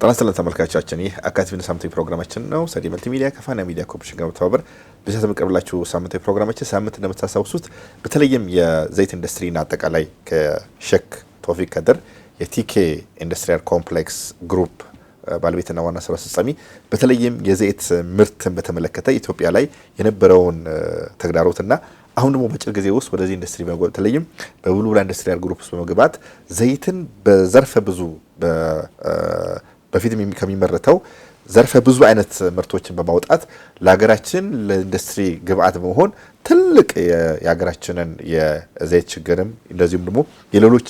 ጣናስተን ተመልካቾቻችን ይህ አካቲቭ ሳምንታዊ ፕሮግራማችን ነው። ሰዲ መልቲሚዲያ ከፋና ሚዲያ ኮርፖሬሽን ጋር በተባበር በሰዓት መቀበላችሁ ሳምንታዊ ፕሮግራማችን ሳምንት እንደምታሳውሱት በተለይም የዘይት ኢንዱስትሪና አጠቃላይ ከሼክ ቶፊቅ ከድር የቲኬ ኢንዱስትሪያል ኮምፕሌክስ ግሩፕ ባለቤትና ዋና ስራ አስፈጻሚ በተለይም የዘይት ምርትን በተመለከተ ኢትዮጵያ ላይ የነበረውን ተግዳሮትና አሁን ደግሞ በጭር ጊዜ ውስጥ ወደዚህ ኢንዱስትሪ በተለይም በቡልቡላ ኢንዱስትሪያል ግሩፕ ውስጥ በመግባት ዘይትን በዘርፈ ብዙ በፊት ከሚመረተው ዘርፈ ብዙ አይነት ምርቶችን በማውጣት ለሀገራችን ለኢንዱስትሪ ግብአት በመሆን ትልቅ የሀገራችንን የዘይት ችግርም እንደዚሁም ደግሞ የሌሎች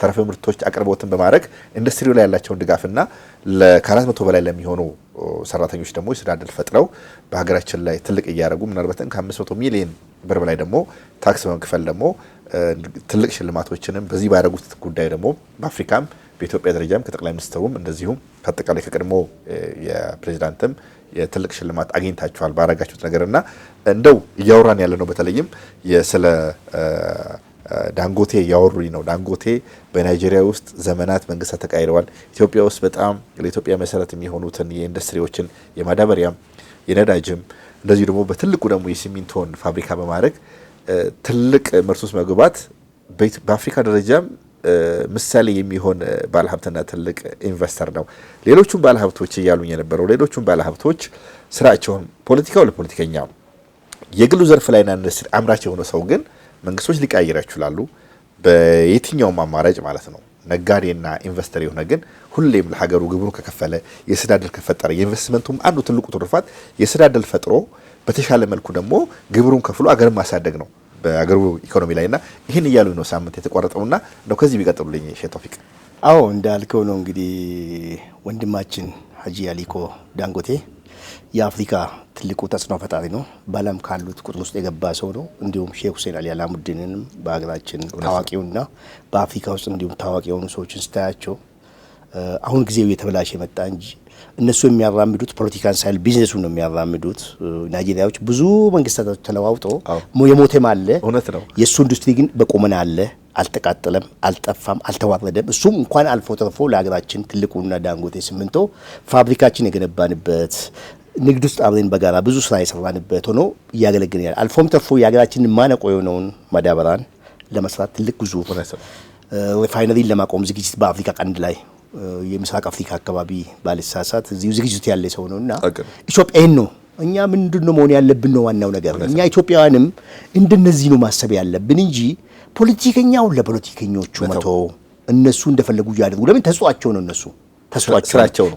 ተረፈ ምርቶች አቅርቦትን በማድረግ ኢንዱስትሪው ላይ ያላቸውን ድጋፍና ከ400 በላይ ለሚሆኑ ሰራተኞች ደግሞ የስራ ዕድል ፈጥረው በሀገራችን ላይ ትልቅ እያደረጉ ምናልባትም ከ500 ሚሊዮን ብር በላይ ደግሞ ታክስ በመክፈል ደግሞ ትልቅ ሽልማቶችንም በዚህ ባደረጉት ጉዳይ ደግሞ በአፍሪካም በኢትዮጵያ ደረጃም ከጠቅላይ ሚኒስትሩም እንደዚሁም ከአጠቃላይ ከቀድሞ የፕሬዝዳንትም የትልቅ ሽልማት አግኝታቸዋል ባረጋችሁት ነገርና እንደው እያወራን ያለ ነው። በተለይም ስለ ዳንጎቴ ያወሩኝ ነው። ዳንጎቴ በናይጄሪያ ውስጥ ዘመናት መንግስታት ተቃይረዋል። ኢትዮጵያ ውስጥ በጣም ለኢትዮጵያ መሰረት የሚሆኑትን የኢንዱስትሪዎችን የማዳበሪያም የነዳጅም እንደዚሁ ደግሞ በትልቁ ደግሞ የሲሚንቶን ፋብሪካ በማድረግ ትልቅ ምርት ውስጥ መግባት በአፍሪካ ደረጃም ምሳሌ የሚሆን ባለሀብትና ትልቅ ኢንቨስተር ነው። ሌሎቹም ባለሀብቶች እያሉኝ የነበረው ሌሎቹም ባለሀብቶች ስራቸውን ፖለቲካው ለፖለቲከኛ የግሉ ዘርፍ ላይና ኢንዱስትሪ አምራች የሆነ ሰው ግን መንግስቶች ሊቀያየሩ ይችላሉ በየትኛውም አማራጭ ማለት ነው። ነጋዴና ኢንቨስተር የሆነ ግን ሁሌም ለሀገሩ ግብሩን ከከፈለ የስራ ዕድል ከፈጠረ የኢንቨስትመንቱም አንዱ ትልቁ ትሩፋት የስራ ዕድል ፈጥሮ በተሻለ መልኩ ደግሞ ግብሩን ከፍሎ አገርን ማሳደግ ነው በአገሩ ኢኮኖሚ ላይና ይህን እያሉ ነው ሳምንት የተቋረጠውና ነው ከዚህ ቢቀጥሉልኝ ሼክ ቶፊቅ። አዎ እንዳልከው ነው እንግዲህ ወንድማችን ሀጂ አሊኮ ዳንጎቴ የአፍሪካ ትልቁ ተጽዕኖ ፈጣሪ ነው። በዓለም ካሉት ቁጥር ውስጥ የገባ ሰው ነው። እንዲሁም ሼክ ሁሴን አሊ አላሙዲንንም በሀገራችን ታዋቂውና በአፍሪካ ውስጥ እንዲሁም ታዋቂ የሆኑ ሰዎችን ስታያቸው አሁን ጊዜው የተበላሸ መጣ እንጂ እነሱ የሚያራምዱት ፖለቲካን ሳይል ቢዝነሱን ነው የሚያራምዱት። ናይጄሪያዎች ብዙ መንግስታቶች ተለዋውጠው የሞተም አለ እውነት ነው። የእሱ ኢንዱስትሪ ግን በቆመና አለ፣ አልተቃጠለም፣ አልጠፋም፣ አልተዋረደም። እሱም እንኳን አልፎ ተርፎ ለሀገራችን ትልቁና ዳንጎቴ ሲሚንቶ ፋብሪካችን የገነባንበት ንግድ ውስጥ አብረን በጋራ ብዙ ስራ የሰራንበት ሆኖ እያገለገለ ያለ አልፎም ተርፎ የሀገራችንን ማነቆ የሆነውን ማዳበራን ለመስራት ትልቅ ግዙፍ ሪፋይነሪን ለማቆም ዝግጅት በአፍሪካ ቀንድ ላይ የምስራቅ አፍሪካ አካባቢ ባለሳሳት እዚሁ ዝግጅት ያለ ሰው ነውና ኢትዮጵያን ነው እኛ ምንድነው መሆን ያለብን ነው ዋናው ነገር። እኛ ኢትዮጵያውያንም እንደነዚህ ነው ማሰብ ያለብን እንጂ ፖለቲከኛው ለፖለቲከኞቹ መቶ እነሱ እንደፈለጉ ያደርጉ። ለምን ተስዋቸው ነው እነሱ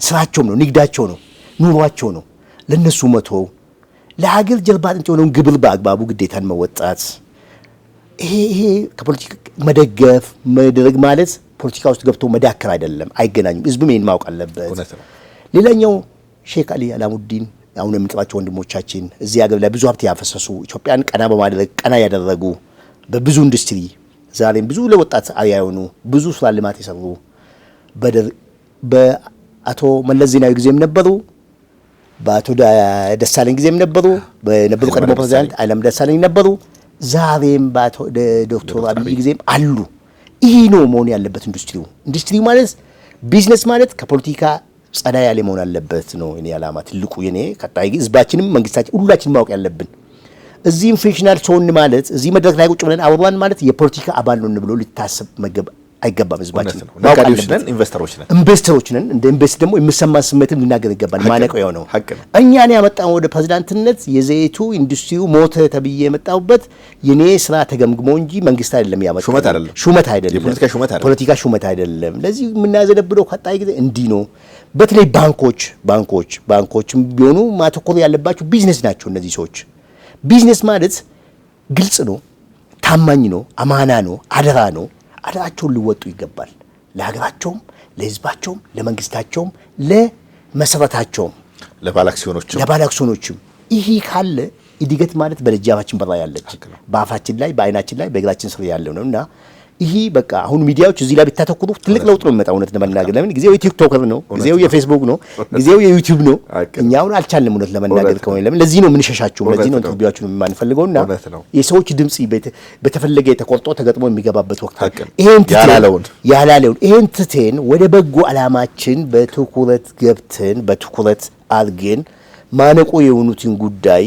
ስራቸው ነው ንግዳቸው ነው ኑሯቸው ነው። ለነሱ መቶ ለሀገር ጀርባ አጥንት የሆነውን ግብር በአግባቡ ግዴታን መወጣት ይሄ ከፖለቲካ መደገፍ መድረግ ማለት ፖለቲካ ውስጥ ገብቶ መዳከር አይደለም፣ አይገናኙም። ህዝቡም ይሄን ማወቅ አለበት። ሌላኛው ሼክ አሊ አላሙዲን አሁን የምንጠራቸው ወንድሞቻችን እዚህ ሀገር ላይ ብዙ ሀብት ያፈሰሱ ኢትዮጵያን ቀና በማድረግ ቀና ያደረጉ በብዙ ኢንዱስትሪ ዛሬም ብዙ ለወጣት አርአያ የሆኑ ብዙ ስራ ልማት የሰሩ በአቶ መለስ ዜናዊ ጊዜም ነበሩ፣ በአቶ ደሳለኝ ጊዜም ነበሩ፣ በነበሩ ቀድሞ ፕሬዝዳንት ኃይለማርያም ደሳለኝ ነበሩ፣ ዛሬም በአቶ ዶክተር አብይ ጊዜም አሉ። ይሄ ነው መሆን ያለበት ኢንዱስትሪ ማለት ቢዝነስ ማለት ከፖለቲካ ጸዳ ያለ መሆን አለበት ነው እኔ ዓላማ ትልቁ የኔ ቀጣይ ህዝባችንም መንግስታችን ሁላችንም ማወቅ ያለብን። እዚህ ኢንፌክሽናል ሶን ማለት እዚህ መድረክ ላይ ቁጭ ብለን አወራን ማለት የፖለቲካ አባል ነው ብሎ ሊታሰብ አይገባም። ህዝባችን ነጋዴዎች ነን፣ ኢንቨስተሮች ነን። እንደ ኢንቨስት ደግሞ የሚሰማን ስሜትን ልናገር ይገባል። ማነቆ ነው እኛን ያመጣው ወደ ፕሬዝዳንትነት የዘይቱ ኢንዱስትሪው ሞተ ተብዬ የመጣውበት የኔ ስራ ተገምግሞ እንጂ መንግስት አይደለም ያመጣው። ሹመት አይደለም፣ ፖለቲካ ሹመት አይደለም። ለዚህ የምናዘነብለው ቀጣይ ጊዜ እንዲህ ነው። በተለይ ባንኮችም ቢሆኑ ማተኮር ያለባቸው ቢዝነስ ናቸው። እነዚህ ሰዎች ቢዝነስ ማለት ግልጽ ነው፣ ታማኝ ነው፣ አማና ነው፣ አደራ ነው። አደራቸውን ሊወጡ ይገባል። ለሀገራቸውም፣ ለህዝባቸውም፣ ለመንግስታቸውም፣ ለመሰረታቸውም፣ ለባለአክሲዮኖችም ይሄ ካለ እድገት ማለት በደጃፋችን በራ ያለች በአፋችን ላይ በአይናችን ላይ በእግራችን ስር ያለው ነውና ይሄ በቃ አሁን ሚዲያዎች እዚህ ላይ ቢታተኩሩ ትልቅ ለውጥ ነው የሚመጣው። እውነት ለመናገር ለምን ጊዜው የቲክቶከር ነው፣ ጊዜው የፌስቡክ ነው፣ ጊዜው የዩቲዩብ ነው። እኛ አሁን አልቻልንም እውነት ለመናገር ከሆነ ለምን ለዚህ ነው የምንሸሻቸው፣ ለዚህ ነው ኢንተርቪዋችን የማንፈልገውና የሰዎች ድምጽ በተፈለገ ተቆርጦ ተገጥሞ የሚገባበት ወቅት ይሄን ትተን ወደ በጎ ዓላማችን በትኩረት ገብተን በትኩረት አድርገን ማነቆ የሆኑትን ጉዳይ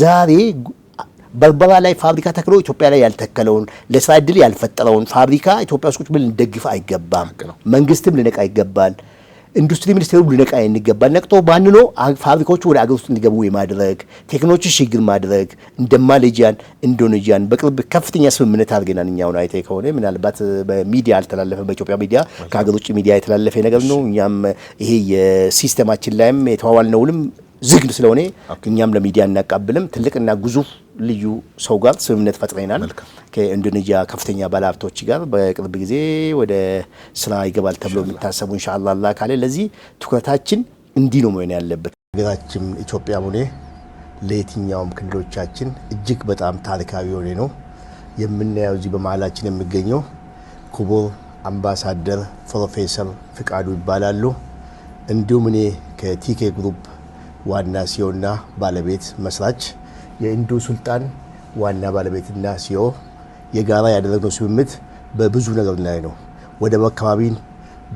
ዛሬ በርበራ ላይ ፋብሪካ ተክሎ ኢትዮጵያ ላይ ያልተከለውን ለስራ ዕድል ያልፈጠረውን ፋብሪካ ኢትዮጵያ ውስጥ ምን ልንደግፍ አይገባም። መንግስትም ልነቃ ይገባል። ኢንዱስትሪ ሚኒስቴሩ ልነቃ ይገባል። ነቅቶ ባንኖ ፋብሪካዎቹ ወደ አገር ውስጥ እንዲገቡ የማድረግ ቴክኖሎጂ ሽግግር ማድረግ እንደ ማሌዥያን፣ ኢንዶኔዥያን በቅርብ ከፍተኛ ስምምነት አድርገናል። እኛውን አይተህ ከሆነ ምናልባት በሚዲያ አልተላለፈም፣ በኢትዮጵያ ሚዲያ ከሀገር ውጭ ሚዲያ የተላለፈ ነገር ነው። እኛም ይሄ የሲስተማችን ላይም የተዋዋልነውንም ዝግ ስለሆነ እኛም ለሚዲያ እናቃብልም ትልቅና ግዙፍ ልዩ ሰው ጋር ስምምነት ፈጥረናል። ከኢንዶኔዥያ ከፍተኛ ባለሀብቶች ጋር በቅርብ ጊዜ ወደ ስራ ይገባል ተብሎ የሚታሰቡ ኢንሻአላህ አላህ ካለ ለዚህ ትኩረታችን እንዲህ ነው መሆን ያለበት። ሀገራችን ኢትዮጵያ ሆነ ለየትኛውም ክልሎቻችን እጅግ በጣም ታሪካዊ የሆነ ነው የምናየው። እዚህ በመሀላችን የሚገኘው ክቡር አምባሳደር ፕሮፌሰር ፍቃዱ ይባላሉ። እንዲሁም እኔ ከቲኬ ግሩፕ ዋና ሲዮና ባለቤት መስራች የኢንዱ ሱልጣን ዋና ባለቤትና ሲዮ የጋራ ያደረግነው ስምምነት በብዙ ነገር ላይ ነው። ወደ አካባቢን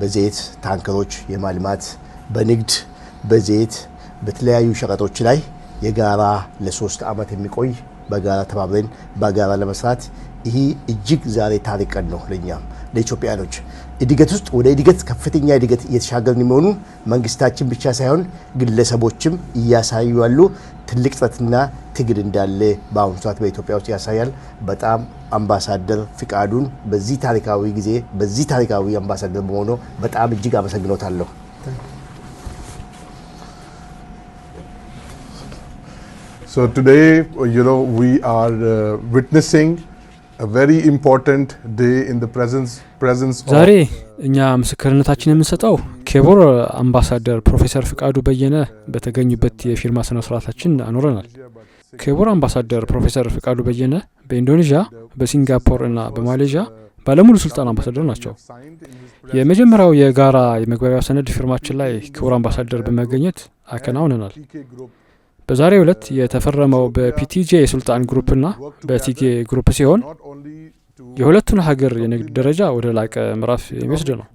በዘይት ታንከሮች የማልማት በንግድ በዘይት በተለያዩ ሸቀጦች ላይ የጋራ ለ3 ዓመት የሚቆይ በጋራ ተባብረን በጋራ ለመስራት ይሄ እጅግ ዛሬ ታሪክ ቀን ነው ለኛም ለኢትዮጵያኖች። እድገት ውስጥ ወደ እድገት ከፍተኛ እድገት እየተሻገርን የሚሆኑ መንግስታችን ብቻ ሳይሆን ግለሰቦችም እያሳዩ ያሉ ትልቅ ጥረትና ትግል እንዳለ በአሁኑ ሰዓት በኢትዮጵያ ውስጥ ያሳያል። በጣም አምባሳደር ፍቃዱን በዚህ ታሪካዊ ጊዜ በዚህ ታሪካዊ አምባሳደር በመሆኑ በጣም እጅግ አመሰግኖታለሁ። So today, we are witnessing a very important day in the presence of ዛሬ እኛ ምስክርነታችን የምንሰጠው ክቡር አምባሳደር ፕሮፌሰር ፍቃዱ በየነ በተገኙበት የፊርማ ስነ ስርዓታችን አኖረናል። ክቡር አምባሳደር ፕሮፌሰር ፍቃዱ በየነ በኢንዶኔዥያ፣ በሲንጋፖር እና በማሌዥያ ባለሙሉ ስልጣን አምባሳደር ናቸው። የመጀመሪያው የጋራ የመግባቢያ ሰነድ ፊርማችን ላይ ክቡር አምባሳደር በመገኘት አከናውነናል። በዛሬው ዕለት የተፈረመው በፒቲጄ የሱልጣን ግሩፕና በቲኬ ግሩፕ ሲሆን የሁለቱን ሀገር የንግድ ደረጃ ወደ ላቀ ምዕራፍ የሚወስድ ነው።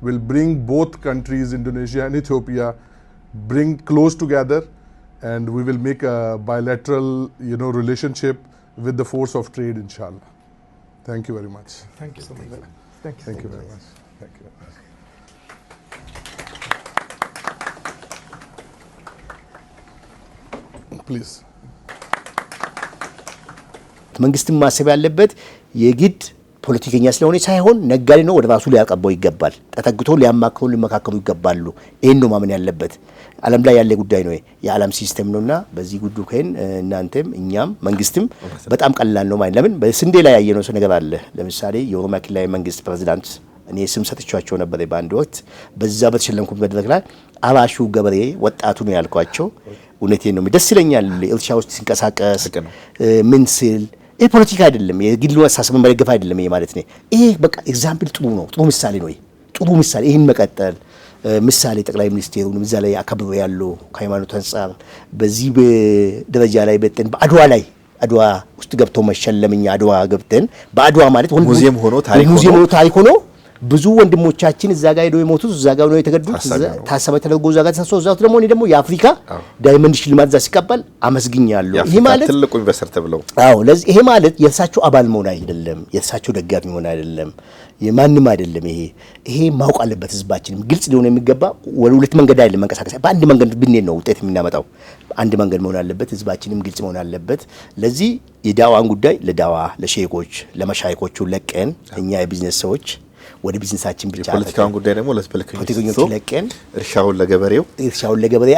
will bring both countries, Indonesia and Ethiopia, bring close together, and we will make a bilateral, relationship with the force of trade, inshallah. Thank you very much. Thank you so much. Thank you very much. Thank you very much. Please. መንግስትም ማሰብ ያለበት የግድ ፖለቲከኛ ስለሆነ ሳይሆን ነጋዴ ነው፣ ወደ ራሱ ሊያቀባው ይገባል። ተጠግቶ ሊያማክሩ ሊመካከሩ ይገባሉ። ይሄን ነው ማመን ያለበት። ዓለም ላይ ያለ ጉዳይ ነው፣ የዓለም ሲስተም ነውና በዚህ ጉዱ ከን እናንተም እኛም መንግስትም በጣም ቀላል ነው ማለት ለምን በስንዴ ላይ ያየነው ነገር አለ። ለምሳሌ የኦሮሚያ ክልላዊ መንግስት ፕሬዝዳንት እኔ ስም ሰጥቻቸው ነበር በአንድ ወቅት በዛ በተሸለምኩት መድረክ ላይ አራሹ ገበሬ ወጣቱ ነው ያልኳቸው። እውነቴን ነው፣ ደስ ይለኛል። እርሻ ውስጥ ሲንቀሳቀስ ምን ሲል ይሄ ፖለቲካ አይደለም፣ የግል አስተሳሰብን መደገፍ አይደለም። ይሄ ማለት ነው ይሄ በቃ ኤግዛምፕል ጥሩ ነው፣ ጥሩ ምሳሌ ነው። ጥሩ ምሳሌ ይሄን መቀጠል ምሳሌ ጠቅላይ ሚኒስቴሩን እዛ ላይ አከብሮ ያለው ከሃይማኖት አንፃር በዚህ በደረጃ ላይ በተን በአድዋ ላይ አድዋ ውስጥ ገብቶ መሸለምኛ አድዋ ገብተን በአድዋ ማለት ሙዚየም ሆኖ ታሪክ ሆኖ ብዙ ወንድሞቻችን እዛ ጋር ሄደው የሞቱት እዛ ጋር ነው የተገደሉት። ታሰበ ተደርጎ እዛ ጋር ተሰሶ እዛው ደግሞ እኔ ደግሞ የአፍሪካ ዳይመንድ ሽልማት እዛ ሲቀበል አመስግኛለሁ። ይሄ ማለት ትልቁ ኢንቨስተር ተብለው ለዚህ ይሄ ማለት የእርሳቸው አባል መሆን አይደለም፣ የእርሳቸው ደጋፊ መሆን አይደለም፣ የማንም አይደለም። ይሄ ማወቅ አለበት ህዝባችንም ግልጽ ሊሆን የሚገባ ወደ ሁለት መንገድ አይደለም መንቀሳቀስ፣ በአንድ መንገድ ብንሄድ ነው ውጤት የምናመጣው። አንድ መንገድ መሆን አለበት፣ ህዝባችንም ግልጽ መሆን አለበት። ለዚህ የዳዋን ጉዳይ ለዳዋ ለሼኮች ለመሻይኮቹ ለቀን እኛ የቢዝነስ ሰዎች ወደ ቢዝነሳችን ብቻ ፖለቲካውን ጉዳይ ደግሞ ለፖለቲከኞች ለቀን እርሻውን ለገበሬው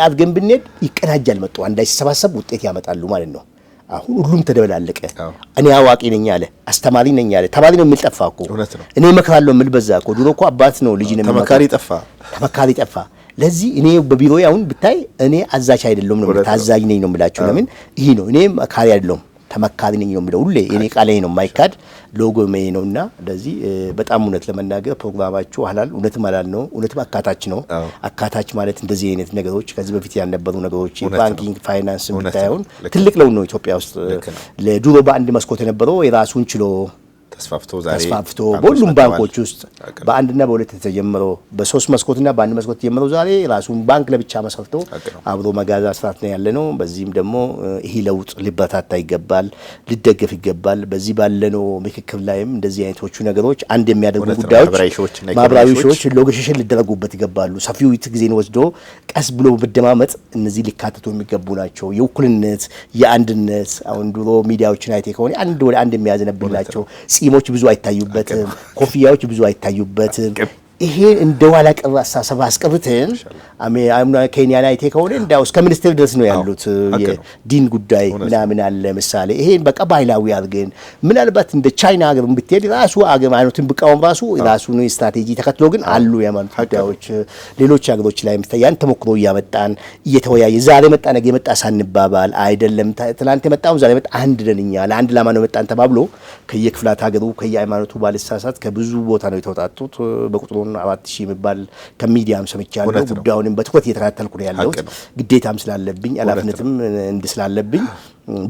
አድርገን ብንሄድ ይቀናጃል። መጥቶ አንዳይ ሲሰባሰብ ውጤት ያመጣሉ ማለት ነው። አሁን ሁሉም ተደበላለቀ። እኔ አዋቂ ነኝ አለ፣ አስተማሪ ነኝ አለ። ተማሪ ነው የሚል ጠፋ እኮ። እኔ መክራለሁ የሚል በዛ እኮ። ድሮ እኮ አባት ነው ልጅ ነው ተመካሪ ጠፋ። ለዚህ እኔ በቢሮዬ አሁን ብታይ እኔ አዛዥ አይደለም ነው ታዛዥ ነኝ ነው የምላችሁ። ለምን ይሄ ነው እኔ መካሪ አይደለም ተመካሪ ነኝ ነው የሚለው ሁሌ የኔ ቃል ነው የማይካድ ሎጎ ሜ ነውና ለዚህ በጣም እውነት ለመናገር ፕሮግራማችሁ ሐላል እውነትም ሐላል ነው እውነትም አካታች ነው አካታች ማለት እንደዚህ አይነት ነገሮች ከዚህ በፊት ያልነበሩ ነገሮች ባንኪንግ ፋይናንስ ምታዩን ትልቅ ለው ነው ኢትዮጵያ ውስጥ ለዱሮ በአንድ መስኮት የነበረው የራሱን ችሎ ተስፋፍቶ በሁሉም ባንኮች ውስጥ በአንድና በሁለት ተጀምረው በሶስት መስኮትና በአንድ መስኮት ተጀምረው ዛሬ ራሱን ባንክ ለብቻ መስርቶ አብሮ መጋዛ ስርዓት ነው ያለነው። በዚህም ደግሞ ይሄ ለውጥ ሊበረታታ ይገባል፣ ሊደገፍ ይገባል። በዚህ ባለነው ምክክር ላይም እንደዚህ አይነቶቹ ነገሮች አንድ የሚያደርጉ ጉዳዮች ማብራሪያ ሾዎች ሎጌሽን ሊደረጉበት ይገባሉ። ሰፊው ጊዜን ወስዶ ቀስ ብሎ በመደማመጥ እነዚህ ሊካተቱ የሚገቡ ናቸው። የውክልነት የአንድነት አሁን ድሮ ሚዲያዎችን አይቴ ከሆነ አንድ ወደ አንድ የሚያዘነብላቸው ጺሞች ብዙ አይታዩበትም፣ ኮፍያዎች ብዙ አይታዩበትም። ይሄ እንደዋላ ቀር አስተሳሰብ አስቀርተን ኬንያ ላይ ከሆነ እንዳው እስከ ሚኒስቴር ድረስ ነው ያሉት የዲን ጉዳይ ምናምን አለ ምሳሌ ይሄን በቃ ባህላዊ አድርገን ምናልባት እንደ ቻይና ሀገር ብትሄድ ራሱ አገር አይነቱን ብቃውን ራሱን ስትራቴጂ ተከትሎ ግን አሉ የማን ጉዳዮች ሌሎች ሀገሮች ላይ ያን ተሞክሮ እያመጣን እየተወያየ ዛሬ መጣ ነገ መጣ ሳንባባል አይደለም ትናንት መጣው ዛሬ መጣ አንድ ደንኛ ለአንድ ላማ ነው መጣን ተባብሎ ከየክፍላት ሀገሩ ከየሃይማኖቱ ባለሳሳት ከብዙ ቦታ ነው የተወጣጡት በቁጥሩ 4000 የሚባል ከሚዲያም ሰምቻለሁ። ጉዳዩንም በትኩረት እየተከታተልኩ ነው ያለሁት ግዴታም ስላለብኝ አላፍነትም እንድስላለብኝ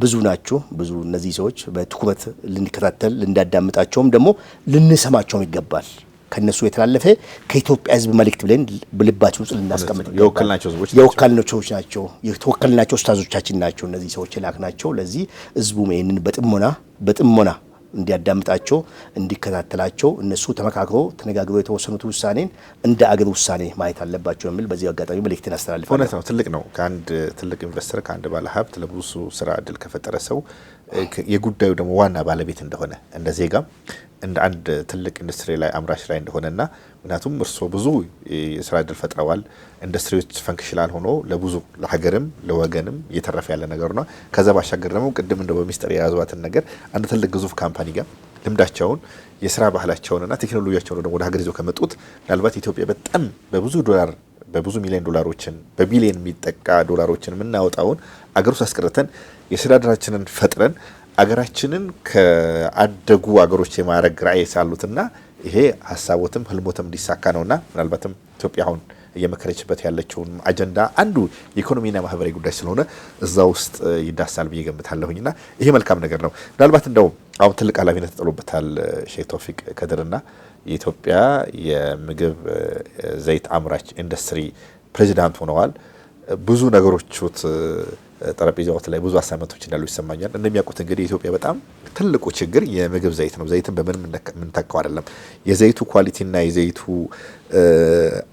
ብዙ ናቸው። ብዙ እነዚህ ሰዎች በትኩረት ልንከታተል ልንዳዳምጣቸውም ደግሞ ልንሰማቸውም ይገባል። ከነሱ የተላለፈ ከኢትዮጵያ ሕዝብ መልእክት ብለን በልባችን ውስጥ ልናስቀምጥ የወከልናቸው ሰዎች ናቸው። የተወከልናቸው ኡስታዞቻችን ናቸው። እነዚህ ሰዎች የላክናቸው ለዚህ ሕዝቡ ይሄንን በጥሞና እንዲያዳምጣቸው እንዲከታተላቸው እነሱ ተመካክሮ ተነጋግሮ የተወሰኑት ውሳኔን እንደ አገር ውሳኔ ማየት አለባቸው የሚል በዚህ አጋጣሚ መልእክትን አስተላልፋለሁ። እውነት ነው። ትልቅ ነው። ከአንድ ትልቅ ኢንቨስተር ከአንድ ባለ ሀብት ለብዙ ስራ እድል ከፈጠረ ሰው የጉዳዩ ደግሞ ዋና ባለቤት እንደሆነ እንደ ዜጋም እንደ አንድ ትልቅ ኢንዱስትሪ ላይ አምራች ላይ እንደሆነና ምክንያቱም እርስዎ ብዙ የስራ እድል ፈጥረዋል። ኢንዱስትሪዎች ፈንክሽናል ሆኖ ለብዙ ለሀገርም ለወገንም እየተረፈ ያለ ነገር ነው። ከዛ ባሻገር ደግሞ ቅድም እንደው በሚስጥር የያዟትን ነገር አንድ ትልቅ ግዙፍ ካምፓኒ ጋር ልምዳቸውን የስራ ባህላቸውንና ቴክኖሎጂያቸውን ደግሞ ወደ ሀገር ይዘው ከመጡት ምናልባት ኢትዮጵያ በጣም በብዙ ዶላር በብዙ ሚሊዮን ዶላሮችን በቢሊዮን የሚጠቃ ዶላሮችን የምናወጣውን አገር ውስጥ አስቀርተን የስራ እድላችንን ፈጥረን አገራችንን ከአደጉ አገሮች የማረግ ራዕይ ሳሉትና ይሄ ሀሳቦትም ህልሞትም እንዲሳካ ነውና ምናልባትም ኢትዮጵያ አሁን እየመከረችበት ያለችውን አጀንዳ አንዱ የኢኮኖሚና ማህበራዊ ጉዳይ ስለሆነ እዛ ውስጥ ይዳሳል ብዬ ገምታለሁኝና ይሄ መልካም ነገር ነው። ምናልባት እንደው አሁን ትልቅ ኃላፊነት ተጥሎበታል ሼህ ተውፊቅ ከድርና የኢትዮጵያ የምግብ ዘይት አምራች ኢንዱስትሪ ፕሬዚዳንት ሆነዋል። ብዙ ነገሮች ጠረጴዛዎት ላይ ብዙ አሳይመንቶች እንዳሉ ይሰማኛል። እንደሚያውቁት እንግዲህ ኢትዮጵያ በጣም ትልቁ ችግር የምግብ ዘይት ነው። ዘይትን በምንም የምንተካው አይደለም። የዘይቱ ኳሊቲና የዘይቱ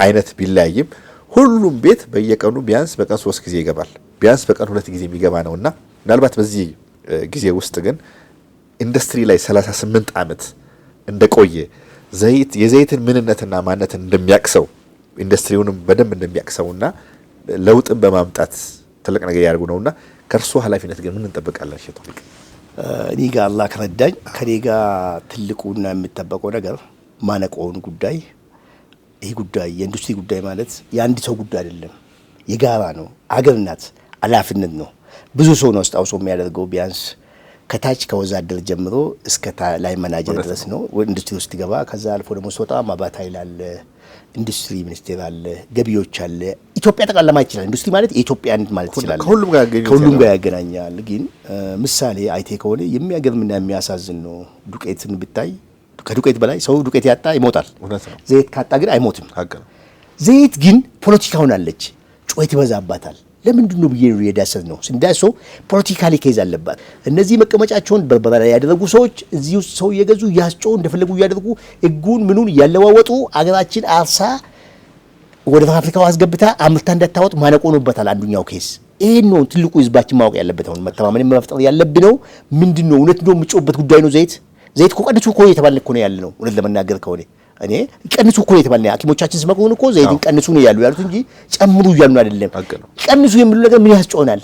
አይነት ቢለያይም ሁሉም ቤት በየቀኑ ቢያንስ በቀን 3 ጊዜ ይገባል። ቢያንስ በቀን 2 ጊዜ የሚገባ ነውና ምናልባት በዚህ ጊዜ ውስጥ ግን ኢንዱስትሪ ላይ 38 ዓመት እንደቆየ የዘይትን ምንነትና ማንነትን እንደሚያቅሰው ኢንዱስትሪውንም በደንብ እንደሚያቅሰውና ለውጥን በማምጣት ትልቅ ነገር ያደርጉ ነውና ከርሶ ኃላፊነት ግን ምን እንጠብቃለን? ሼህ ተውፊቅ እኔ ጋር አላህ ከረዳኝ ከኔ ጋር ትልቁና የሚጠበቀው ነገር ማነቆውን ጉዳይ ይሄ ጉዳይ የኢንዱስትሪ ጉዳይ ማለት የአንድ ሰው ጉዳይ አይደለም፣ የጋራ ነው። አገር ናት፣ ኃላፊነት ነው። ብዙ ሰው ነው አስታውሶ የሚያደርገው ቢያንስ ከታች ከወዛደር ጀምሮ እስከ ላይ መናጀር ድረስ ነው ኢንዱስትሪ ውስጥ ገባ። ከዛ አልፎ ደግሞ ሲወጣ ማባታ ይላል ኢንዱስትሪ ሚኒስቴር አለ፣ ገቢዎች አለ። ኢትዮጵያ ጠቅላላ ማለት ይችላል። ኢንዱስትሪ ማለት የኢትዮጵያ አንድ ማለት ይችላል። ከሁሉም ጋር ያገናኛል። ግን ምሳሌ አይቴ ከሆነ የሚያገርምና የሚያሳዝን ነው። ዱቄትን ብታይ ከዱቄት በላይ ሰው ዱቄት ያጣ ይሞታል። ዘይት ካጣ ግን አይሞትም። ዘይት ግን ፖለቲካውን አለች፣ ጩኸት ይበዛባታል። ለምንድን ነው ብዬ የዳሰስ ነው ስንዳሰው ፖለቲካሊ ኬዝ አለባት። እነዚህ መቀመጫቸውን በርበራ ላይ ያደረጉ ሰዎች እዚህ ውስጥ ሰው እየገዙ ያስጮው እንደፈለጉ እያደረጉ እጉን ምኑን ያለዋወጡ አገራችን አርሳ ወደ ፋብሪካው አስገብታ አምርታ እንዳታወጥ ማነቆ ሆኖበታል። አንዱኛው ኬስ ይሄን ነው ትልቁ ህዝባችን ማወቅ ያለበት። አሁን መተማመን መፍጠር ያለብን ነው። ምንድነው እውነት ነው የሚጮበት ጉዳይ ነው። ዘይት እኮ ቀንሱ እኮ እየተባለ እኮ ነው ያለ ነው። እውነት ለመናገር ከሆነ እኔ ቀንሱ እኮ እየተባለ ነው። ሐኪሞቻችን ሲመክሩን እኮ ዘይትን ቀንሱ ነው ያሉት እንጂ ጨምሩ እያሉ አይደለም። ቀንሱ የሚሉ ነገር ምን ያስጮናል?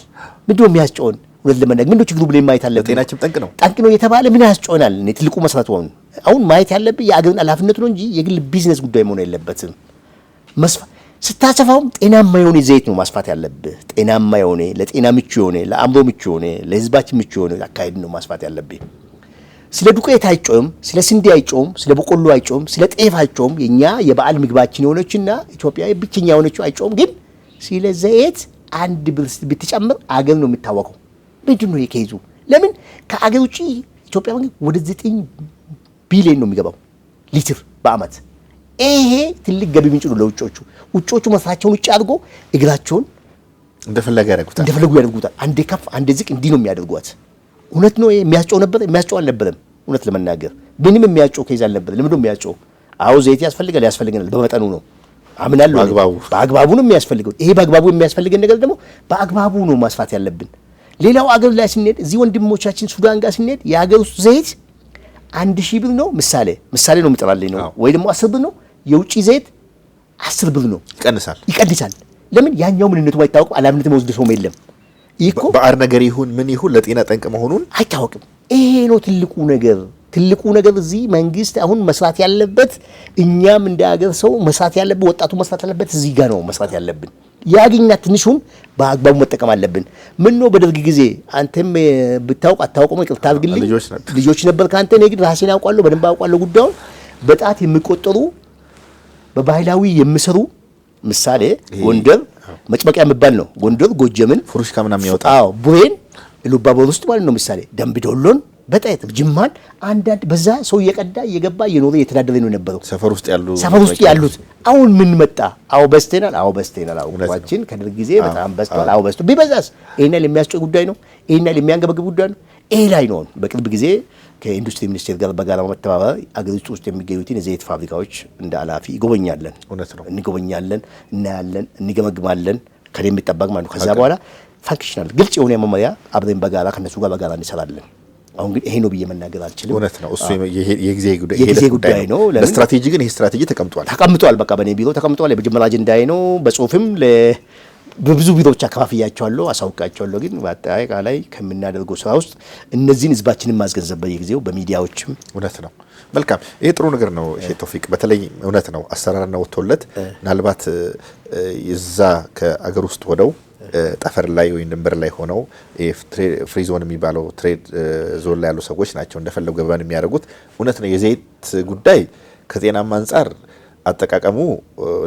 ምንድነው የሚያስጮን? እውነት ለመናገር ምንድነው ችግሩ ብለን ማየት አለብን። ጤናችን ጠንቅ ነው እየተባለ ምን ያስጮናል? እኔ ትልቁ መስራት አሁን ማየት ያለብን የአገርን ኃላፊነት ነው እንጂ የግል ቢዝነስ ጉዳይ መሆን የለበትም። ስታሰፋውም ጤናማ የሆነ ዘይት ነው ማስፋት ያለብህ። ጤናማ የሆነ ለጤና ምቹ የሆነ ለአእምሮ ምቹ የሆነ ለህዝባችን ምቹ የሆነ አካሄድ ነው ማስፋት ያለብህ። ስለ ዱቄት አይጮም፣ ስለ ስንዴ አይጮም፣ ስለ በቆሎ አይጮም፣ ስለ ጤፍ አይጮም። የኛ የበዓል ምግባችን የሆነችና ኢትዮጵያ ብቸኛ የሆነችው አይጮም። ግን ስለ ዘይት አንድ ብር ብትጨምር አገር ነው የሚታወቀው። ምንድን ነው የከይዙ? ለምን ከአገር ውጪ ኢትዮጵያ ወደ 9 ቢሊዮን ነው የሚገባው ሊትር በአመት። ይሄ ትልቅ ገቢ ምንጭ ነው ለውጮቹ። ውጮቹ መስራቸውን ውጭ አድርጎ እግራቸውን እንደፈለጉ ያደርጉታል። አንዴ ከፍ አንዴ ዝቅ እንዲህ ነው የሚያደርጓት። እውነት ነው። የሚያስጨው ነበር? የሚያስጨው አልነበረም። እውነት ለመናገር ምንም የሚያስጨው ከይዝ አልነበረ። ለምን ነው የሚያስጨው? አዎ ዘይት ያስፈልገናል፣ በመጠኑ ነው አምናለሁ። በአግባቡ ነው የሚያስፈልገው። ይሄ በአግባቡ የሚያስፈልገን ነገር ደግሞ በአግባቡ ነው ማስፋት ያለብን። ሌላው አገር ላይ ስንሄድ እዚህ ወንድሞቻችን ሱዳን ጋር ስንሄድ የሀገር ውስጥ ዘይት 1000 ብር ነው ምሳሌ ነው የሚጠራልኝ ነው ወይ ደግሞ 10 ብር ነው። የውጭ ዘይት 10 ብር ነው። ይቀንሳል። ለምን? ያኛው ምንነቱ ባይታወቅም አላምነት መወስድ ሰውም የለም። ይሄ ባዕድ ነገር ይሁን ምን ይሁን ለጤና ጠንቅ መሆኑን አይታወቅም። ይሄ ነው ትልቁ ነገር እዚህ መንግስት አሁን መስራት ያለበት፣ እኛም እንደ ሀገር ሰው መስራት ያለብን፣ ወጣቱ መስራት ያለበት እዚህ ጋር ነው መስራት ያለብን። ያገኛት ትንሹን በአግባቡ መጠቀም አለብን። ምን ነው በደርግ ጊዜ አንተም ብታውቅ አታውቅም ይቅርታ አድርግልኝ፣ ልጆች ነበር ካንተ። እኔ ግን ራሴን አውቃለሁ፣ በደንብ አውቃለሁ ጉዳዩን። በጣት የሚቆጠሩ በባህላዊ የሚሰሩ ምሳሌ ጎንደር መጭመቂያ የሚባል ነው። ጎንደር ጎጀምን ፍሩሽካ ምናምን ያወጣ ቡሬን ኢሉባቦር ውስጥ ማለት ነው ምሳሌ ደምቢዶሎን በጣት ጅማን አንዳንድ በዛ ሰው እየቀዳ እየገባ እየኖረ እየተዳደረ ነው የነበረው ሰፈር ውስጥ ያሉት። አሁን ምን መጣ? አዎ በስተናል። አውቋችን ከደርግ ጊዜ በጣም በስተዋል። አዎ በስቶ ቢበዛስ ይሄናል የሚያስጨው ጉዳይ ነው። ይሄናል የሚያንገበግብ ጉዳይ ነው። ይሄ ላይ ነው በቅርብ ጊዜ ከኢንዱስትሪ ሚኒስቴር ጋር በጋራ በመተባበር አገሪቱ ውስጥ የሚገኙትን የዘይት ፋብሪካዎች እንደ ኃላፊ እንጎበኛለን፣ እናያለን፣ እንገመግማለን። ከኔ የሚጠበቅ ማለት ነው። ከዛ በኋላ ፋንክሽናል ግልጽ የሆነ መመሪያ አብረን በጋራ ከነሱ ጋር በጋራ እንሰራለን። አሁን ግን ይሄ ነው ብዬ መናገር አልችልም። እውነት ነው። እሱ የጊዜ ጉዳይ ነው። ለስትራቴጂ ግን ይሄ ስትራቴጂ ተቀምጧል። በቃ በኔ ቢሮ ተቀምጧል። የመጀመሪያ አጀንዳዬ ነው። በጽሁፍም በብዙ ቢሮዎች አካፋፍያቸዋለሁ፣ አሳውቃቸዋለሁ። ግን በአጠቃላይ ከምናደርገው ስራ ውስጥ እነዚህን ህዝባችንን ማስገንዘብ በየጊዜው በሚዲያዎችም እውነት ነው። መልካም። ይሄ ጥሩ ነገር ነው ሼህ ቶፊቅ። በተለይ እውነት ነው አሰራርና ወጥቶለት ምናልባት እዛ ከአገር ውስጥ ሆነው ጠፈር ላይ ወይም ድንበር ላይ ሆነው ፍሪ ዞን የሚባለው ትሬድ ዞን ላይ ያሉ ሰዎች ናቸው እንደፈለጉ ገበያን የሚያደርጉት። እውነት ነው። የዘይት ጉዳይ ከጤናማ አንጻር አጠቃቀሙ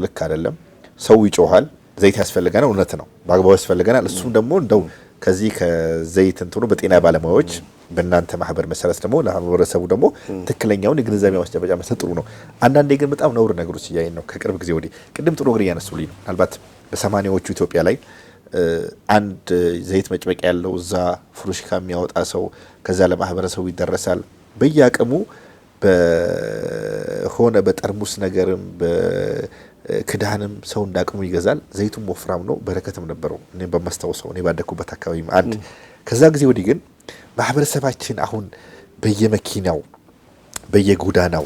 ልክ አይደለም። ሰው ይጮሃል። ዘይት ያስፈልገናል። እውነት ነው። በአግባቡ ያስፈልገናል። እሱም ደግሞ እንደው ከዚህ ከዘይት እንትኑ በጤና ባለሙያዎች በእናንተ ማህበር መሰረት ደግሞ ለማህበረሰቡ ደግሞ ትክክለኛውን የግንዛቤ ማስጨበጫ መስጠት ጥሩ ነው። አንዳንዴ ግን በጣም ነውር ነገሮች እያየን ነው ከቅርብ ጊዜ ወዲህ። ቅድም ጥሩ ነገር እያነሱልኝ ነው። ምናልባት በ80ዎቹ ኢትዮጵያ ላይ አንድ ዘይት መጭመቂያ ያለው እዛ ፍሩሽካ የሚያወጣ ሰው ከዛ ለማህበረሰቡ ይደረሳል። በየአቅሙ በሆነ በጠርሙስ ነገርም በክዳንም ሰው እንዳቅሙ ይገዛል። ዘይቱም ወፍራም ነው፣ በረከትም ነበረው። እኔ በማስታውሰው እኔ ባደኩበት አካባቢ አንድ ከዛ ጊዜ ወዲህ ግን ማህበረሰባችን አሁን በየመኪናው በየጎዳናው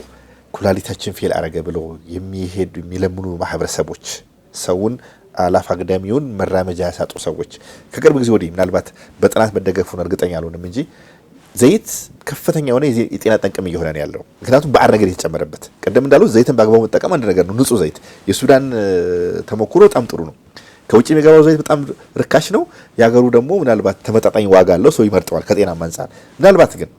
ኩላሊታችን ፌል አረገ ብለው የሚሄዱ የሚለምኑ ማህበረሰቦች ሰውን አላፍ አግዳሚውን መራመጃ ያሳጡ ሰዎች ከቅርብ ጊዜ ወዲህ ምናልባት በጥናት መደገፉን እርግጠኛ አልሆንም እንጂ ዘይት ከፍተኛ የሆነ የጤና ጠንቅም እየሆነ ነው ያለው። ምክንያቱም በአር ነገር የተጨመረበት ቅድም እንዳሉት ዘይትን በአግባቡ መጠቀም አንድ ነገር ነው። ንጹህ ዘይት የሱዳን ተሞክሮ በጣም ጥሩ ነው። ከውጭ የሚገባው ዘይት በጣም ርካሽ ነው። የሀገሩ ደግሞ ምናልባት ተመጣጣኝ ዋጋ አለው፣ ሰው ይመርጠዋል ከጤና አንጻር። ምናልባት ግን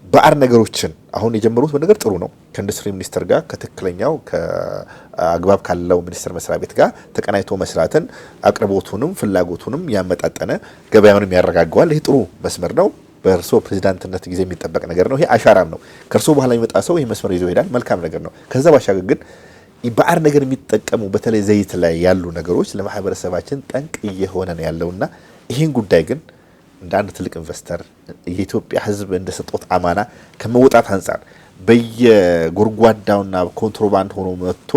በአር ነገሮችን አሁን የጀመሩት ነገር ጥሩ ነው። ከኢንዱስትሪ ሚኒስቴር ጋር ከትክክለኛው ከአግባብ ካለው ሚኒስቴር መስሪያ ቤት ጋር ተቀናይቶ መስራትን አቅርቦቱንም ፍላጎቱንም ያመጣጠነ ገበያውንም ያረጋገዋል። ይሄ ጥሩ መስመር ነው። በእርሶ ፕሬዚዳንትነት ጊዜ የሚጠበቅ ነገር ነው። ይሄ አሻራም ነው። ከእርሶ በኋላ የሚመጣ ሰው ይሄ መስመር ይዞ ይሄዳል። መልካም ነገር ነው። ከዛ ባሻገር ግን በአር ነገር የሚጠቀሙ በተለይ ዘይት ላይ ያሉ ነገሮች ለማህበረሰባችን ጠንቅ እየሆነ ነው ያለውና ይሄን ጉዳይ ግን እንደ አንድ ትልቅ ኢንቨስተር የኢትዮጵያ ሕዝብ እንደ ሰጦት አማና ከመውጣት አንጻር በየጎርጓዳውና ኮንትሮባንድ ሆኖ መጥቶ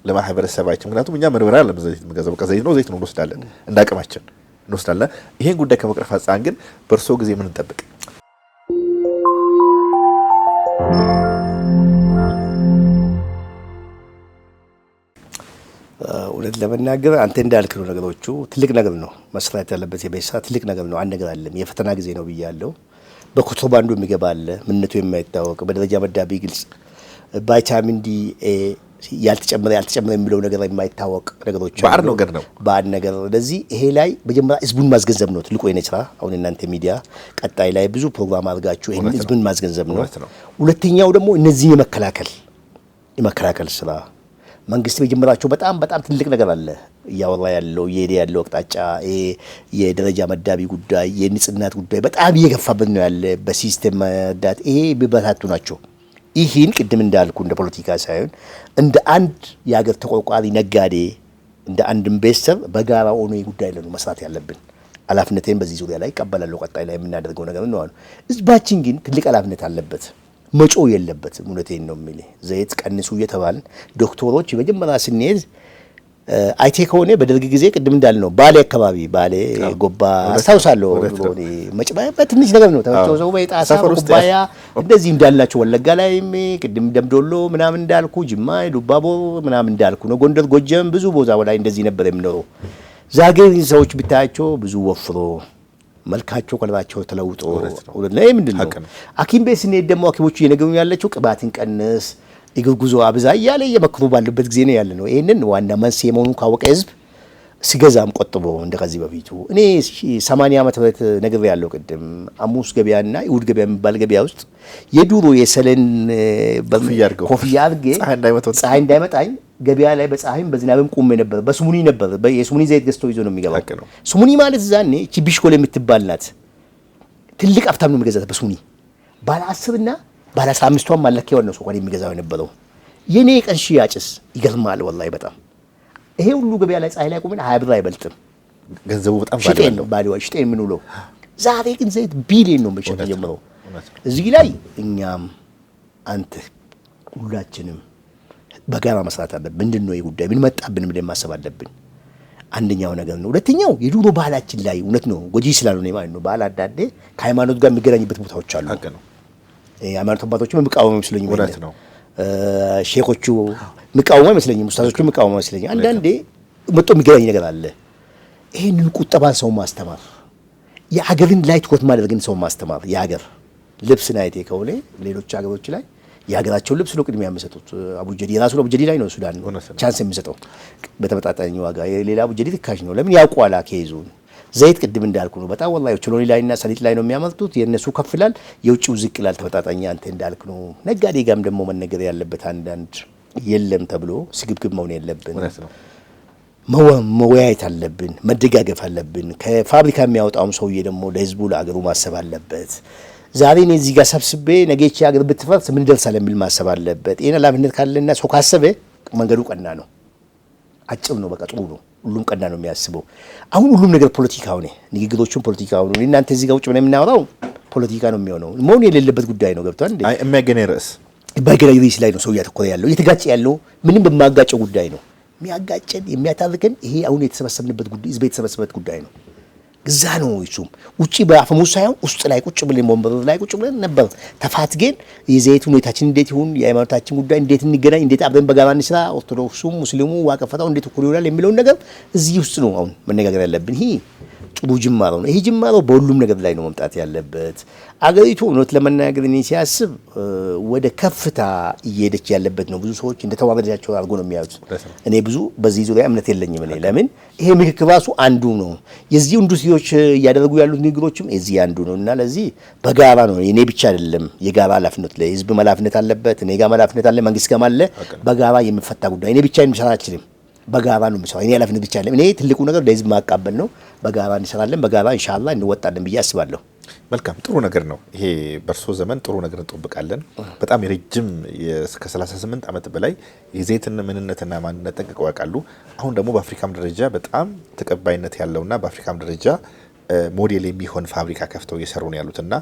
ለማህበረሰባችን ምክንያቱም እኛ መርበራ ለዘይት መገዛው በቃ ዘይት ነው እንወስዳለን፣ እንደ አቅማችን እንወስዳለን። ይሄን ጉዳይ ከመቅረፍ አንጻር ግን በእርሶ ጊዜ ምን እንጠብቅ? እውነት ለመናገር አንተ እንዳልክ ነው። ነገሮቹ ትልቅ ነገር ነው መስራት ያለበት የቤሳ ትልቅ ነገር ነው። አንድ ነገር አለም የፈተና ጊዜ ነው ብያለሁ። በኮንትሮባንዱ የሚገባ አለ፣ ምንነቱ የማይታወቅ በደረጃ መዳቢ ግልጽ ቫይታሚን ዲ፣ ኤ፣ ያልተጨመረ የሚለው ነገር የማይታወቅ ነገሮች ባዕድ ነገር ስለዚህ ይሄ ላይ መጀመሪያ ህዝቡን ማስገንዘብ ነው ትልቁ የኔ ስራ። አሁን እናንተ ሚዲያ ቀጣይ ላይ ብዙ ፕሮግራም አድርጋችሁ ይሄን ህዝቡን ማስገንዘብ ነው። ሁለተኛው ደግሞ እነዚህ የመከላከል ስራ መንግስት በጀመራቸው በጣም ትልቅ ነገር አለ እያወራ ያለው እየሄደ ያለው አቅጣጫ የደረጃ መዳቢ ጉዳይ የንጽህናት ጉዳይ በጣም እየገፋበት ነው ያለ በሲስተም መዳት ይሄ ቢበታቱ ናቸው። ይህን ቅድም እንዳልኩ እንደ ፖለቲካ ሳይሆን እንደ አንድ የሀገር ተቆርቋሪ ነጋዴ እንደ አንድ ኢንቨስተር በጋራ ሆኖ ጉዳይ ላይ ነው መስራት ያለብን። ኃላፊነቴን በዚህ ዙሪያ ላይ ይቀበላለሁ። ቀጣይ ላይ የምናደርገው ነገር ነው። ህዝባችን ግን ትልቅ ኃላፊነት አለበት። መጮ የለበትም። እውነቴን ነው የሚልህ ዘይት ቀንሱ እየተባልን ዶክተሮች መጀመሪያ ስንሄድ አይቴ ከሆነ በደርግ ጊዜ ቅድም እንዳልነው ባሌ አካባቢ ባሌ ጎባ አስታውሳለሁ። መጭባ በትንሽ ነገር ነው ተወሰው በጣሳ ኩባያ እንደዚህ እንዳላችሁ ወለጋ ላይም ቅድም ደምዶሎ ምናምን እንዳልኩ ጅማ ዱባቦ ምናምን እንዳልኩ ነው። ጎንደር ጎጀም ብዙ ቦታ ላይ እንደዚህ ነበር የሚኖረው። ዛሬ ሰዎች ብታያቸው ብዙ ወፍሮ መልካቸው ከለራቸው ተለውጦ ነው። ምንድነው ሐኪም ቤት ስንሄድ ደግሞ ሐኪሞቹ እየነገሩኝ ያለችው ቅባትን ቀንስ እግር ጉዞ አብዛ እያለ እየመክሩ ባሉበት ጊዜ ነው ያለ ነው። ይሄንን ዋና መንስኤ መሆኑን ካወቀ ህዝብ ሲገዛም ቆጥቦ እንደከዚህ በፊቱ እኔ 80 ዓመት በፊት ነገር ያለው ቅድም አሙስ ገበያና ይሁድ ገበያ የሚባል ገበያ ውስጥ የዱሮ የሰለን ኮፍያ አድርጌ ፀሐይ እንዳይመታኝ ገበያ ላይ በፀሐይም በዝናብም ቆሜ ነበር። በስሙኒ ነበር የስሙኒ ዘይት ገዝቶ ይዞ ነው የሚገባው። ስሙኒ ማለት ዛኔ እቺ ቢሽኮል የምትባል ናት። ትልቅ ሀብታም ነው የሚገዛት በስሙኒ ባለ 10 እና ባለ 15ቷን ማለኪያው ነው ሱቆን የሚገዛው የነበረው። የኔ ቀን ሽያጭስ ይገርማል ወላሂ በጣም ይሄ ሁሉ ገበያ ላይ ፀሐይ ላይ ቆመን 20 ብር አይበልጥም። ገንዘቡ በጣም ባለው ሽጤን ምን ውሎ ዛሬ ግን ዘይት ቢሊዮን ነው መሸጥ ጀምረው። እዚህ ላይ እኛም አንተ ሁላችንም በጋራ መስራት አለብን። ምንድነው ይሄ ጉዳይ ምን መጣብን ብለን ማሰብ አለብን። አንደኛው ነገር ነው። ሁለተኛው የዱሮ ባህላችን ላይ እውነት ነው ጎጂ ስላልሆነ ማለት ነው ባህል አንዳንዴ ከሃይማኖት ጋር የሚገናኝበት ቦታዎች አሉ። ሃይማኖት አባቶችም የሚቃወሙ ይመስለኛል እውነት ነው። ሼኮቹ የሚቃወሙ ይመስለኛል፣ ኡስታዞቹ የሚቃወሙ ይመስለኛል። አንዳንዴ መጥቶ የሚገናኝ ነገር አለ። ይሄንን ቁጠባን ሰው ማስተማር የሀገርን ላይ ትኩረት ማድረግን ሰው ማስተማር የሀገር ልብስን አይቴ ከሆነ ሌሎች ሀገሮች ላይ የሀገራቸውን ልብስ ነው ቅድሚያ የሚሰጡት። አቡጀዲ ራሱ አቡጀዲ ላይ ነው ሱዳን ቻንስ የሚሰጠው በተመጣጣኝ ዋጋ። የሌላ አቡጀዲ ትካሽ ነው። ለምን ያውቋላ ከይዙን ዘይት ቅድም እንዳልኩ ነው በጣም ወላሂ ቾሎኒ ላይና ሰሊጥ ላይ ነው የሚያመርቱት። የነሱ ከፍላል የውጭው ዝቅ ይላል። ተመጣጣኝ አንተ እንዳልክ ነው። ነጋዴ ጋም ደግሞ መነገር ያለበት አንዳንድ የለም ተብሎ ስግብግብ መሆን የለብን። መወያየት አለብን፣ መደጋገፍ አለብን። ከፋብሪካ የሚያወጣውም ሰውዬ ደግሞ ለህዝቡ ለአገሩ ማሰብ አለበት። ዛሬ እኔ እዚህ ጋር ሰብስቤ ነገቼ ሀገር ብትፈርስ ምን ደርሳለን የሚል ማሰብ አለበት። ይሄን ኃላፊነት ካለና ሰው ካሰበ መንገዱ ቀና ነው፣ አጭር ነው፣ በቃ ጥሩ ነው። ሁሉም ቀና ነው የሚያስበው። አሁን ሁሉም ነገር ፖለቲካ ሆነ፣ ንግግሮቹም ፖለቲካ ሆነ። እናንተ እዚህ ጋር ውጭ ብለን የምናወራው ፖለቲካ ነው የሚሆነው። መሆን የሌለበት ጉዳይ ነው። ገብቷል እንዴ? የሚያገናኝ ርዕስ በገናኝ ርዕስ ላይ ነው ሰው እያተኮረ ያለው። እየተጋጨ ያለው ምንም በማጋጨው ጉዳይ ነው። የሚያጋጨን የሚያታርቀን ይሄ አሁን የተሰበሰብንበት ጉዳይ ህዝብ የተሰበሰበበት ጉዳይ ነው። ግዛ ነው እሱም ውጪ በአፈሙዝ ሳይሆን ውስጥ ላይ ቁጭ ብለን ወንበር ላይ ቁጭ ብለን ነበር ተፋትገን የዘይት ሁኔታችን እንዴት ይሁን፣ የሃይማኖታችን ጉዳይ እንዴት እንገናኝ፣ እንዴት አብረን በጋራ እንስራ፣ ኦርቶዶክሱም ሙስሊሙ ዋቀፈታው እንዴት እኩል ይሆናል የሚለውን ነገር እዚህ ውስጥ ነው አሁን መነጋገር ያለብን። ይሄ ጥሩ ጅማሮ ነው። ይሄ ጅማሮ በሁሉም ነገር ላይ ነው መምጣት ያለበት። አገሪቱ እውነት ለመናገር እኔ ሲያስብ ወደ ከፍታ እየሄደች ያለበት ነው። ብዙ ሰዎች እንደተዋረዳቸው አድርጎ ነው የሚያዩት። እኔ ብዙ በዚህ ዙሪያ እምነት የለኝም። እኔ ለምን ይሄ ምክክር ራሱ አንዱ ነው። የዚህ ኢንዱስትሪዎች እያደረጉ ያሉት ንግግሮችም የዚህ አንዱ ነው እና ለዚህ በጋራ ነው። እኔ ብቻ አይደለም፣ የጋራ ኃላፊነት ላይ ህዝብ ኃላፊነት አለበት፣ እኔ ጋር ኃላፊነት አለ፣ መንግስት ጋር አለ። በጋራ የሚፈታ ጉዳይ እኔ ብቻ የሚሰራ አይችልም። በጋራ ነው የሚሰራው። እኔ ኃላፊነት ብቻ አይደለም። እኔ ትልቁ ነገር ለህዝብ ማቃበል ነው። በጋራ እንሰራለን፣ በጋራ ኢንሻአላህ እንወጣለን ብዬ አስባለሁ። መልካም ጥሩ ነገር ነው። ይሄ በእርሶ ዘመን ጥሩ ነገር እንጠብቃለን። በጣም የረጅም እስከ 38 ዓመት በላይ የዘይትን ምንነትና ማንነት ጠንቅቀው ያውቃሉ። አሁን ደግሞ በአፍሪካም ደረጃ በጣም ተቀባይነት ያለውና በአፍሪካም ደረጃ ሞዴል የሚሆን ፋብሪካ ከፍተው እየሰሩ ነው ያሉትና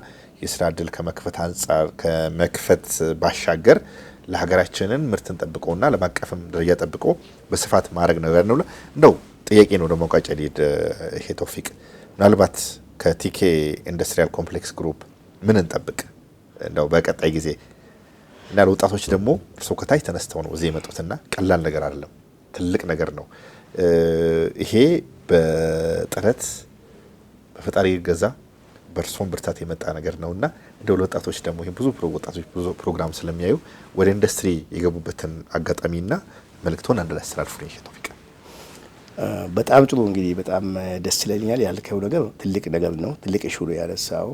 የስራ እድል ከመክፈት አንጻር ከመክፈት ባሻገር ለሀገራችንን ምርትን ጠብቆና ለማቀፍም ደረጃ ጠብቆ በስፋት ማድረግ ነገር ነው። እንደው ጥያቄ ነው ደግሞ ቋጫ ሊድ ይሄ ቶፊቅ ምናልባት ከቲኬ ኢንዱስትሪያል ኮምፕሌክስ ግሩፕ ምን እንጠብቅ እንደው በቀጣይ ጊዜ እና ለወጣቶች ደግሞ እርሶ ከታች ተነስተው ነው እዚህ የመጡትና ቀላል ነገር አይደለም፣ ትልቅ ነገር ነው። ይሄ በጥረት በፈጣሪ ገዛ በእርሶም ብርታት የመጣ ነገር ነውና እንደው ለወጣቶች ደግሞ ይሄ ብዙ ወጣቶች ብዙ ፕሮግራም ስለሚያዩ ወደ ኢንዱስትሪ የገቡበትን አጋጣሚና መልእክቶን አንድ ላይ አስተላልፉልኝ ቶፊቅ። በጣም ጥሩ እንግዲህ በጣም ደስ ይለኛል ያልከው ነገር ትልቅ ነገር ነው። ትልቅ ኢሹ ነው ያነሳው።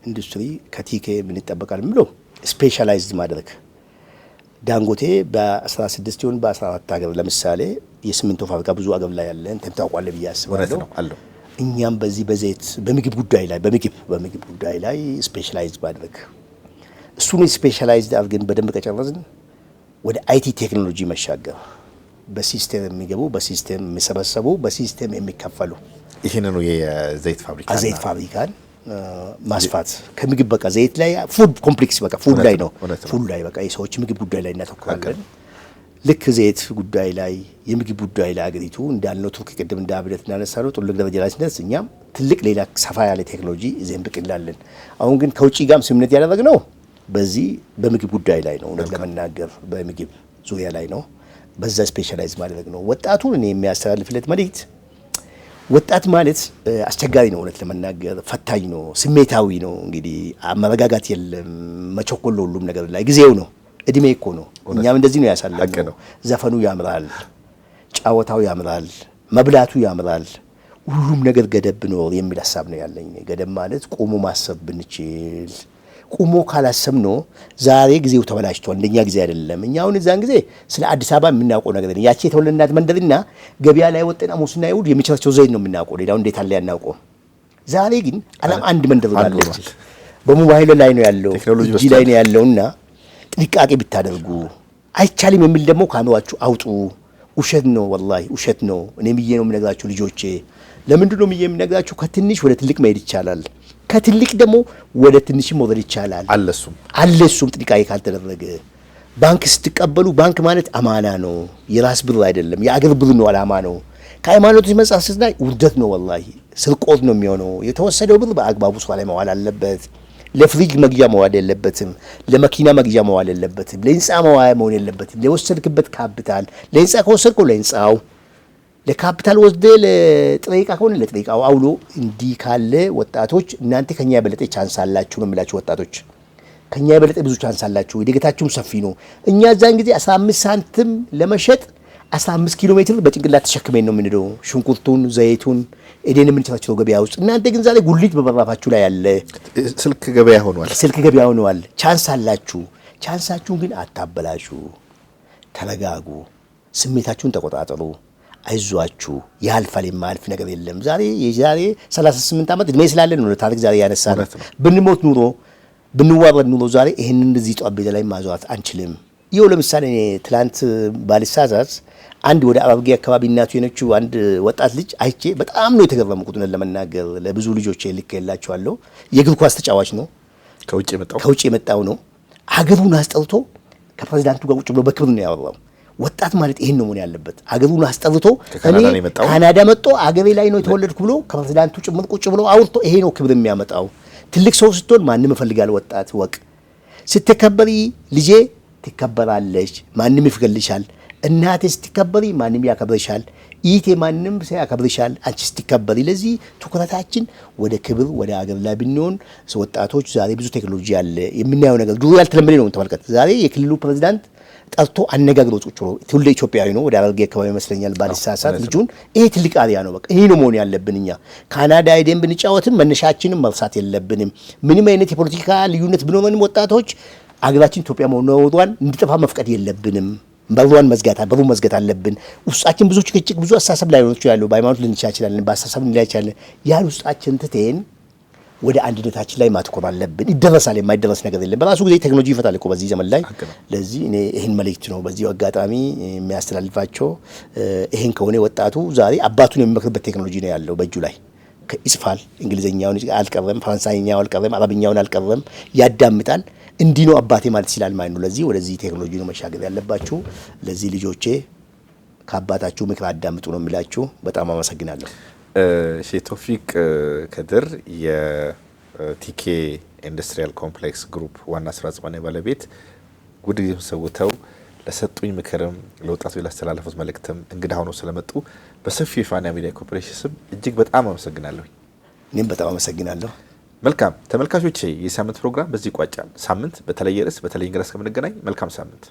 ኢንዱስትሪ ከቲኬ ምን ይጠበቃል ብሎ ስፔሻላይዝድ ማድረግ ዳንጎቴ በ16 ይሁን በ14 ሀገር ለምሳሌ የሲሚንቶ ፋብሪካ ብዙ ሀገር ላይ ያለ እንትን ታውቋለህ ብዬ አስባለሁ። እኛም በዚህ በዘይት በምግብ ጉዳይ ላይ በምግብ ጉዳይ ላይ ስፔሻላይዝድ ማድረግ እሱን ስፔሻላይዝድ አድርገን በደንብ ከጨረስን ወደ አይቲ ቴክኖሎጂ መሻገር በሲስተም የሚገቡ በሲስተም የሚሰበሰቡ በሲስተም የሚከፈሉ ይህንኑ የዘይት ፋብሪካን ማስፋት ከምግብ በቃ ዘይት ላይ ፉድ ኮምፕሌክስ በቃ ፉድ ላይ ነው ፉድ ላይ በቃ የሰዎች ምግብ ጉዳይ ላይ እናተኩራለን። ልክ ዘይት ጉዳይ ላይ የምግብ ጉዳይ ላይ አገሪቱ እንዳልነው ቱርክ ቅድም እንደ አብነት እናነሳነው ጥልቅ ደረጃ ላይ ስንደርስ እኛም ትልቅ ሌላ ሰፋ ያለ ቴክኖሎጂ ይዘን ብቅ እንላለን። አሁን ግን ከውጭ ጋርም ስምምነት ያደረግነው በዚህ በምግብ ጉዳይ ላይ ነው። እውነት ለመናገር በምግብ ዙሪያ ላይ ነው። በዛ ስፔሻላይዝ ማድረግ ነው። ወጣቱን እኔ የሚያስተላልፍለት መልእክት ወጣት ማለት አስቸጋሪ ነው። እውነት ለመናገር ፈታኝ ነው፣ ስሜታዊ ነው። እንግዲህ መረጋጋት የለም፣ መቸኮል ሁሉም ነገር ላይ ጊዜው ነው፣ እድሜ እኮ ነው። እኛም እንደዚህ ነው ያሳለፍነው። ዘፈኑ ያምራል፣ ጫወታው ያምራል፣ መብላቱ ያምራል። ሁሉም ነገር ገደብ ቢኖር የሚል ሀሳብ ነው ያለኝ። ገደብ ማለት ቆሞ ማሰብ ብንችል ቁሞ ካላሰብነው ዛሬ ጊዜው ተበላሽቷል። እንደኛ ጊዜ አይደለም። እኛ አሁን እዛን ጊዜ ስለ አዲስ አበባ የምናውቀው ነገር ነው። ያቺ የተወለድናት መንደርና ገበያ ላይ ወጥተን ሐሙስና ይሁድ የሚቸርቸው ዘይት ነው የምናውቀው። ሌላው እንዴት አለ ያናውቀው። ዛሬ ግን ዓለም አንድ መንደር አለች። በሞባይል ላይ ነው ያለው፣ እጅ ላይ ነው ያለውና ጥንቃቄ ብታደርጉ አይቻልም የሚል ደግሞ ካሜራችሁ አውጡ። ውሸት ነው፣ ወላሂ ውሸት ነው። እኔ ብዬ ነው የምነግራችሁ ልጆቼ። ለምንድን ነው ብዬ የምነግራችሁ? ከትንሽ ወደ ትልቅ መሄድ ይቻላል። ከትልቅ ደግሞ ወደ ትንሽ መውረድ ይቻላል። አለሱም ጥንቃቄ ካልተደረገ ባንክ ስትቀበሉ ባንክ ማለት አማና ነው፣ የራስ ብር አይደለም፣ የአገር ብር ነው፣ አላማ ነው። ከሃይማኖት መጽሐፍ ላይ ውርደት ነው፣ ወላሂ ስርቆት ነው የሚሆነው። የተወሰደው ብር በአግባቡ ስራ ላይ መዋል አለበት። ለፍሪጅ መግዣ መዋል የለበትም፣ ለመኪና መግዣ መዋል የለበትም፣ ለህንፃ መዋያ መሆን የለበትም። ለወሰድክበት ካፒታል ለህንፃ ከወሰድከው ለህንፃው ለካፒታል ወስደ ለጥሬ ዕቃ ከሆነ ለጥሬ ዕቃው አውሎ። እንዲህ ካለ ወጣቶች እናንተ ከኛ የበለጠ ቻንስ አላችሁ ነው የምላችሁ። ወጣቶች ከኛ የበለጠ ብዙ ቻንስ አላችሁ፣ እድገታችሁም ሰፊ ነው። እኛ እዛን ጊዜ 15 ሳንቲም ለመሸጥ 15 ኪሎ ሜትር በጭንቅላት ተሸክመን ነው የምንሄደው፣ ሽንኩርቱን ዘይቱን ኤዴን የምንችላቸው ገበያ ውስጥ። እናንተ ግን ዛሬ ጉሊት በበራፋችሁ ላይ ያለ ስልክ ገበያ ሆኗል። ቻንስ አላችሁ። ቻንሳችሁን ግን አታበላሹ። ተረጋጉ፣ ስሜታችሁን ተቆጣጠሩ። አይዟችሁ፣ ያልፋል። የማያልፍ ነገር የለም። የዛሬ 38 ዓመት እድሜ ስላለን ነው ታሪክ ዛሬ ያነሳነው። ብንሞት ኑሮ ብንዋረድ ኑሮ ዛሬ ይሄንን እዚህ ጠረጴዛ ላይ ማዟት አንችልም። ይኸው ለምሳሌ እኔ ትላንት ባልሳሳት አንድ ወደ አበርጌ አካባቢ እናቱ የነችው አንድ ወጣት ልጅ አይቼ በጣም ነው የተገረምኩት። ለመናገር ለብዙ ልጆች ልክ የላቸዋለሁ። የእግር ኳስ ተጫዋች ነው፣ ከውጭ የመጣው ነው። ሀገሩን አስጠርቶ ከፕሬዚዳንቱ ጋር ቁጭ ብሎ በክብር ነው ያወራው። ወጣት ማለት ይሄን ነው መሆን ያለበት። አገሩን አስጠርቶ እኔ ካናዳ መጥቶ አገሬ ላይ ነው የተወለድኩ ብሎ ከፕሬዚዳንቱ ጭምር ቁጭ ብሎ አውርቶ ይሄ ነው ክብር የሚያመጣው። ትልቅ ሰው ስትሆን ማንም ይፈልጋል። ወጣት ወቅ ስትከበሪ ልጄ ትከበራለች፣ ማንም ይፍገልሻል። እናቴ ስትከበሪ ማንም ያከብርሻል። ኢቴ ማንም ያከብርሻል አንቺ ስትከበሪ። ለዚህ ትኩረታችን ወደ ክብር ወደ አገር ላይ ብንሆን ወጣቶች። ዛሬ ብዙ ቴክኖሎጂ አለ የምናየው ነገር ድሮ ያልተለመደ ነው። ተመልከት፣ ዛሬ የክልሉ ፕሬዚዳንት ጠርቶ አነጋግሮ ቁጭ ብሎ ትውልደ ኢትዮጵያዊ ነው፣ ወደ አበርጌ አካባቢ ይመስለኛል ባልሳሳት ልጁን። ይሄ ትልቅ አሪያ ነው። በቃ ይሄ ነው መሆን ያለብን። እኛ ካናዳ ሄደን ብንጫወትም መነሻችንን መርሳት የለብንም። ምንም አይነት የፖለቲካ ልዩነት ብኖረንም ወጣቶች አገራችን ኢትዮጵያ መሆኗን እንድጠፋ መፍቀድ የለብንም። በሩን መዝጋት አለብን። ውስጣችን ብዙ ጭቅጭቅ ብዙ አስተሳሰብ ላይ ነው ያለው። በሃይማኖት ልንቻችላለን፣ በአስተሳሰብ ልንቻችላለን። ያን ውስጣችን ትተን ወደ አንድነታችን ላይ ማትኮር አለብን። ይደረሳል፣ የማይደረስ ነገር የለም። በራሱ ጊዜ ቴክኖሎጂ ይፈታል እኮ በዚህ ዘመን ላይ። ለዚህ እኔ ይህን መልእክት ነው በዚህ አጋጣሚ የሚያስተላልፋቸው። ይህን ከሆነ ወጣቱ ዛሬ አባቱን የሚመክርበት ቴክኖሎጂ ነው ያለው በእጁ ላይ። ይጽፋል፣ እንግሊዝኛውን አልቀረም፣ ፈረንሳይኛው አልቀረም፣ አረብኛውን አልቀረም፣ ያዳምጣል። እንዲህ ነው አባቴ ማለት ይችላል ማለት ነው። ለዚህ ወደዚህ ቴክኖሎጂ ነው መሻገር ያለባችሁ። ለዚህ ልጆቼ ከአባታችሁ ምክር አዳምጡ ነው የሚላችሁ። በጣም አመሰግናለሁ። ሼህ ቶፊቅ ከድር የቲኬ ኢንዱስትሪያል ኮምፕሌክስ ግሩፕ ዋና ስራ አስፈጻሚ ባለቤት ውድ ጊዜ ሰውተው ለሰጡኝ ምክርም ለወጣቱ ላስተላለፉት መልእክትም እንግዳ ሆኖ ስለመጡ በሰፊው የፋና ሚዲያ ኮርፖሬሽን ስም እጅግ በጣም አመሰግናለሁ። እኔም በጣም አመሰግናለሁ። መልካም ተመልካቾቼ የሳምንት ፕሮግራም በዚህ ይቋጫል። ሳምንት በተለየ ርዕስ በተለየ እንግዳ እስከምንገናኝ መልካም ሳምንት